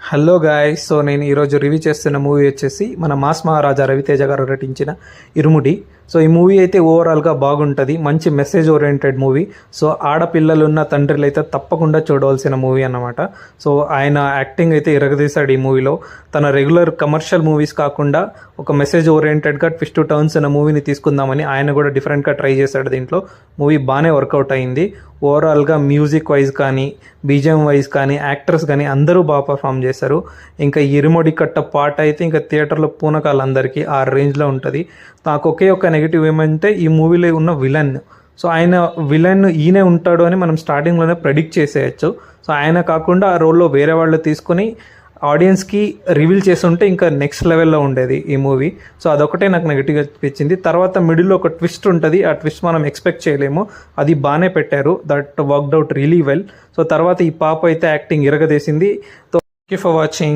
Hello guys. So నేను ఈరోజు review చేస్తున్న మూవీ వచ్చేసి మన మాస్ మహారాజా రవితేజ గారు నటించిన ఇరుముడి. సో ఈ మూవీ అయితే ఓవరాల్గా బాగుంటుంది, మంచి మెసేజ్ ఓరియంటెడ్ మూవీ. సో ఆడపిల్లలున్న తండ్రులు అయితే తప్పకుండా చూడవలసిన మూవీ అన్నమాట. సో ఆయన యాక్టింగ్ అయితే ఇరగదీశాడు ఈ మూవీలో. తన రెగ్యులర్ కమర్షియల్ మూవీస్ కాకుండా ఒక మెసేజ్ ఓరియంటెడ్గా ట్విస్ట్ టర్న్స్ అన్న మూవీని తీసుకుందామని ఆయన కూడా డిఫరెంట్గా ట్రై చేశాడు. దీంట్లో మూవీ బాగానే వర్కౌట్ అయింది. ఓవరాల్గా మ్యూజిక్ వైజ్ కానీ, బీజిఎం వైజ్ కానీ, యాక్టర్స్ కానీ అందరూ బాగా పర్ఫామ్ చేశారు. ఇంకా ఇరుముడి కట్ట పాట అయితే ఇంకా థియేటర్లో పూనకాలు అందరికీ ఆ రేంజ్లో ఉంటుంది. నాకు ఒకే ఒక నెగిటివ్ ఏమంటే ఈ మూవీలో ఉన్న విలన్. సో ఆయన విలన్ ఈయనే ఉంటాడు అని మనం స్టార్టింగ్లోనే ప్రెడిక్ట్ చేసేయచ్చు. సో ఆయన కాకుండా ఆ రోల్లో వేరే వాళ్ళు తీసుకొని ఆడియన్స్కి రివీల్ చేస్తుంటే ఇంకా నెక్స్ట్ లెవెల్లో ఉండేది ఈ మూవీ. సో అదొకటే నాకు నెగిటివ్గా అనిపించింది. తర్వాత మిడిల్లో ఒక ట్విస్ట్ ఉంటుంది, ఆ ట్విస్ట్ మనం ఎక్స్పెక్ట్ చేయలేము, అది బాగానే పెట్టారు. That worked out really well. So తర్వాత ఈ పాప అయితే యాక్టింగ్ ఇరగదీసింది. So thank you for watching.